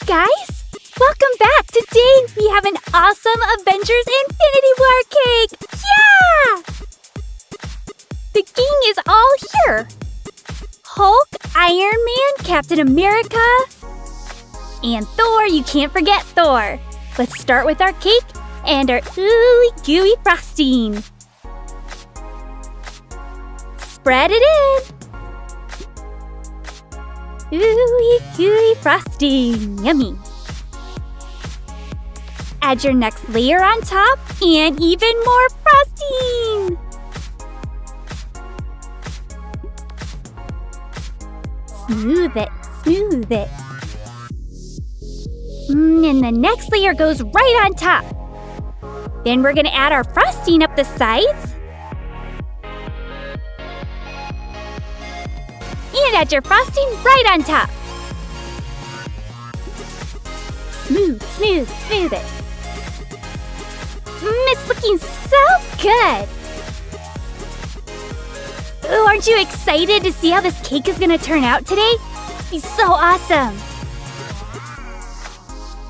guys! Welcome back! Today we have an awesome Avengers Infinity War cake! Yeah! The gang is all here! Hulk, Iron Man, Captain America, and Thor. You can't forget Thor. Let's start with our cake and our ooey gooey frosting. Spread it in. Ooey gooey frosting. Yummy. Add your next layer on top and even more frosting. Smooth it, smooth it. And the next layer goes right on top. Then we're gonna add our frosting up the sides. And add your frosting right on top. Smooth, smooth, smooth it. It's looking so good. Ooh, aren't you excited to see how this cake is gonna turn out today? It's gonna be so awesome.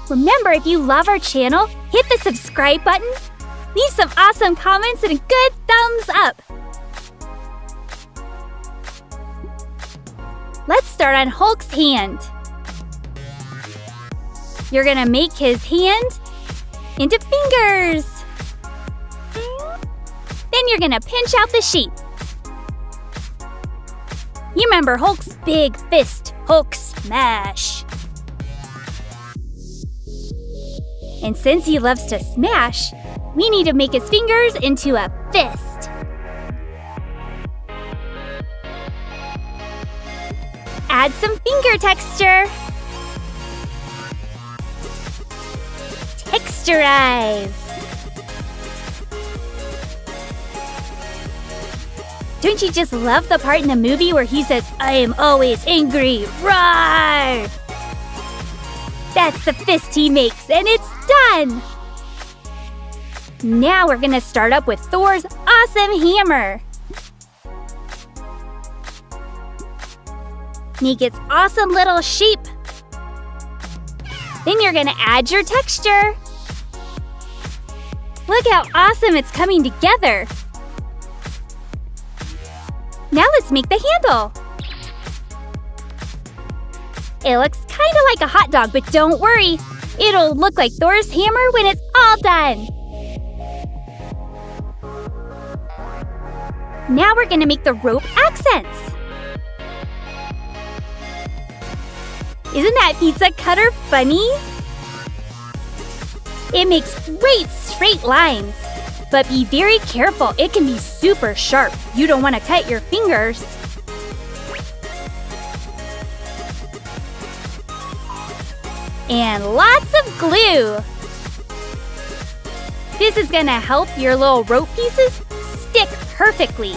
Remember, if you love our channel, hit the subscribe button, leave some awesome comments, and a good thumbs up. Let's start on Hulk's hand. You're gonna make his hand into fingers. Then you're gonna pinch out the shape. You remember Hulk's big fist, Hulk smash. And since he loves to smash, we need to make his fingers into a fist. Add some finger texture. Texturize. Don't you just love the part in the movie where he says, "I am always angry, roar!" That's the fist he makes, and it's done! Now we're gonna start up with Thor's awesome hammer. Make its awesome little shape. Then you're gonna add your texture. Look how awesome it's coming together. Now let's make the handle. It looks kind of like a hot dog, but don't worry. It'll look like Thor's hammer when it's all done. Now we're gonna make the rope accents. Isn't that pizza cutter funny? It makes great straight lines. But be very careful, it can be super sharp. You don't want to cut your fingers. And lots of glue. This is gonna help your little rope pieces stick perfectly.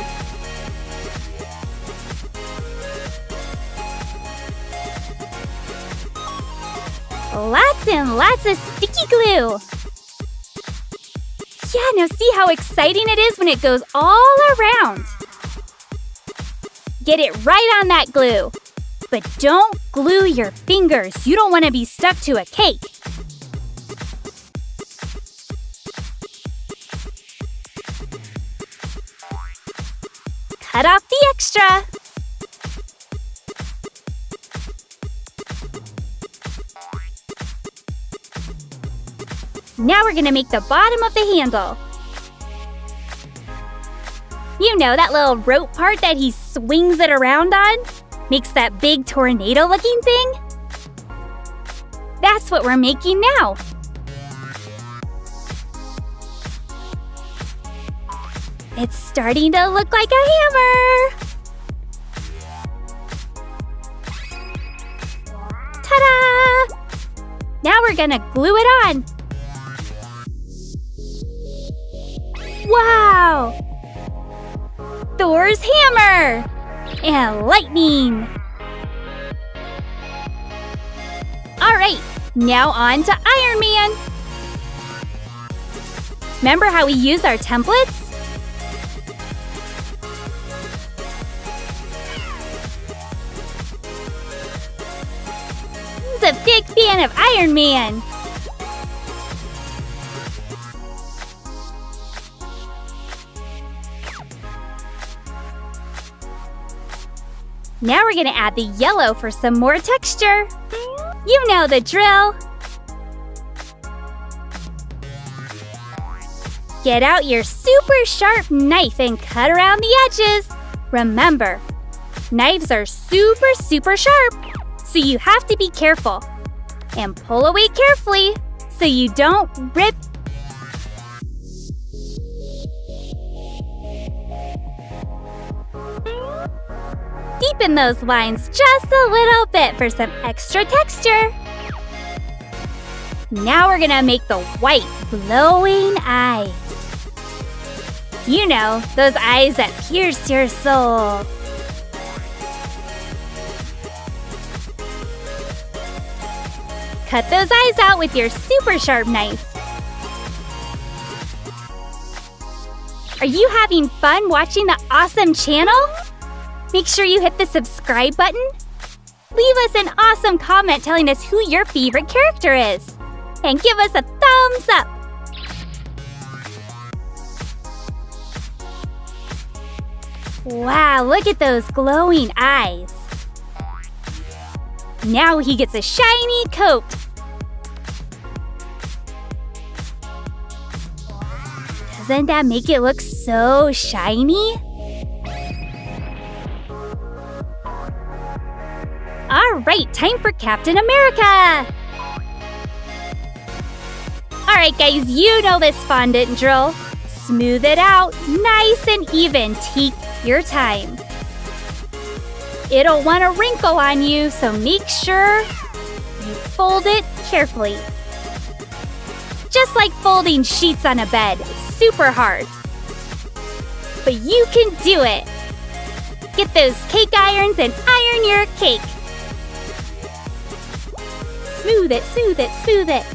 Lots and lots of sticky glue. Yeah, now see how exciting it is when it goes all around. Get it right on that glue. But don't glue your fingers. You don't want to be stuck to a cake. Cut off the extra. Now we're gonna make the bottom of the handle. You know, that little rope part that he swings it around on? Makes that big tornado-looking thing? That's what we're making now. It's starting to look like a hammer. Ta-da! Now we're gonna glue it on. Wow! Thor's hammer! And lightning! Alright, now on to Iron Man! Remember how we used our templates? It's a big fan of Ironman. Now we're gonna add the yellow for some more texture. You know the drill. Get out your super sharp knife and cut around the edges. Remember, knives are super sharp, so you have to be careful. And pull away carefully so you don't rip. Deepen those lines just a little bit for some extra texture. Now we're gonna make the white, glowing eyes. You know, those eyes that pierce your soul. Cut those eyes out with your super sharp knife. Are you having fun watching the awesome channel? Make sure you hit the subscribe button. Leave us an awesome comment telling us who your favorite character is. And give us a thumbs up. Wow, look at those glowing eyes. Now he gets a shiny coat. Doesn't that make it look so shiny? All right, time for Captain America. All right, guys, you know this fondant drill. Smooth it out nice and even. Take your time. It'll want a wrinkle on you, so make sure you fold it carefully. Just like folding sheets on a bed, super hard. But you can do it. Get those cake irons and iron your cake. Smooth it, smooth it, smooth it.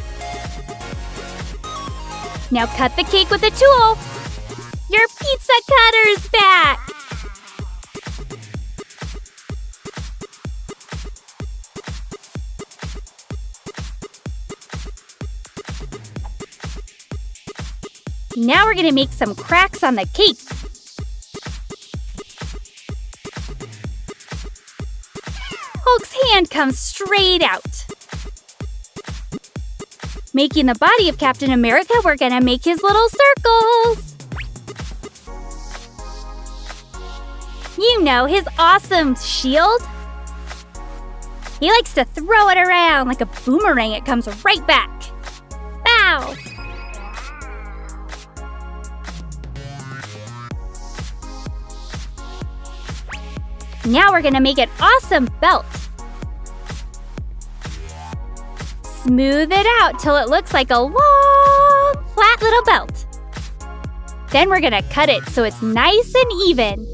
Now cut the cake with a tool. Your pizza cutter's back. Now we're gonna make some cracks on the cake. Hulk's hand comes straight out. Making the body of Captain America, we're gonna make his little circles. You know, his awesome shield. He likes to throw it around like a boomerang. It comes right back. Bow! Now we're gonna make an awesome belt. Smooth it out till it looks like a long, flat little belt. Then we're gonna cut it so it's nice and even.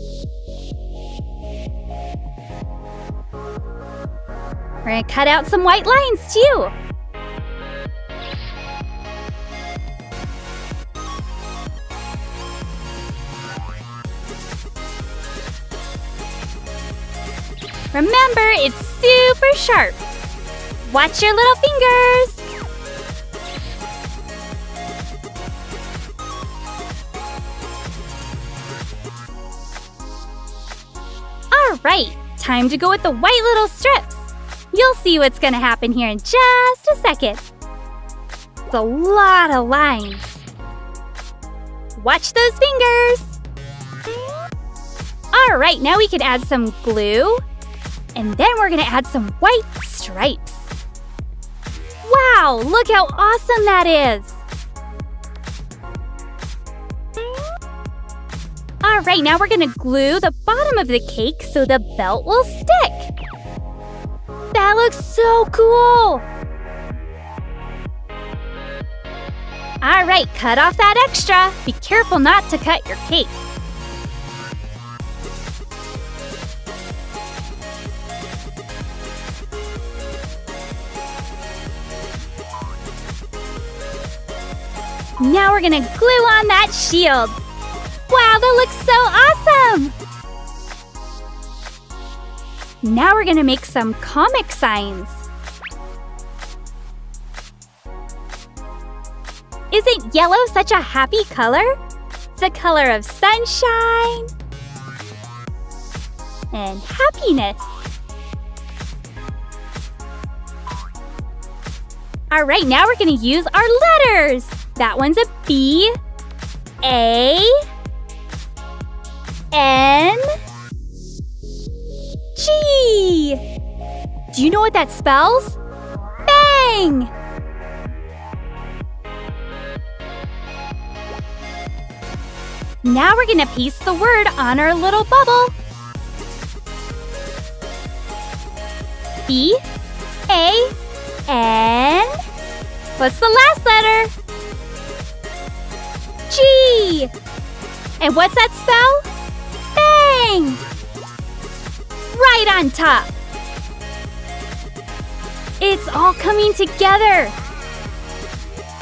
We're gonna cut out some white lines too. Remember, it's super sharp. Watch your little fingers. All right, time to go with the white little strips. You'll see what's gonna happen here in just a second. It's a lot of lines. Watch those fingers. All right, now we can add some glue. And then we're gonna add some white stripes. Wow, look how awesome that is. All right, now we're gonna glue the bottom of the cake so the belt will stick. That looks so cool. All right, cut off that extra. Be careful not to cut your cake. Now we're gonna glue on that shield. Wow, that looks so awesome! Now we're gonna make some comic signs. Isn't yellow such a happy color? It's the color of sunshine and happiness. All right, now we're going to use our letters. That one's a B, A, N, G. Do you know what that spells? Bang! Now we're going to paste the word on our little bubble. B, A, N. What's the last letter? G. And what's that spell? Bang! Right on top. It's all coming together.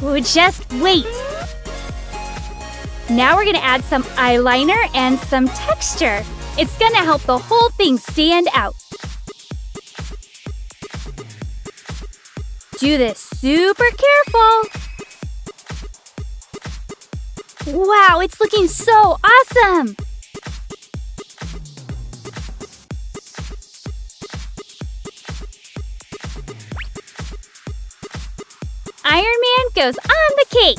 Oh, just wait. Now we're going to add some eyeliner and some texture. It's going to help the whole thing stand out. Do this super careful. Wow, it's looking so awesome. Ironman goes on the cake.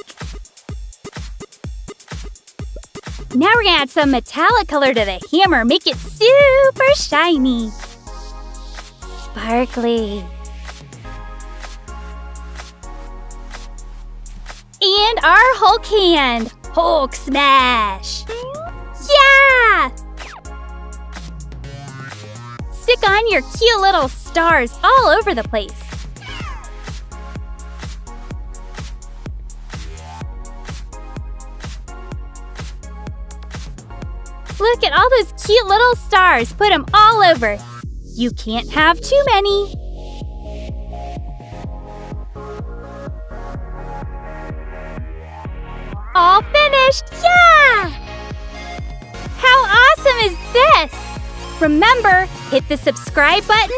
Now we're going to add some metallic color to the hammer. Make it super shiny. Sparkly. And our Hulk hand. Hulk smash. Yeah! Stick on your cute little stars all over the place. Look at all those cute little stars. Put them all over. You can't have too many. All finished! Yeah! How awesome is this? Remember, hit the subscribe button,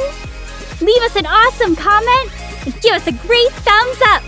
leave us an awesome comment, and give us a great thumbs up.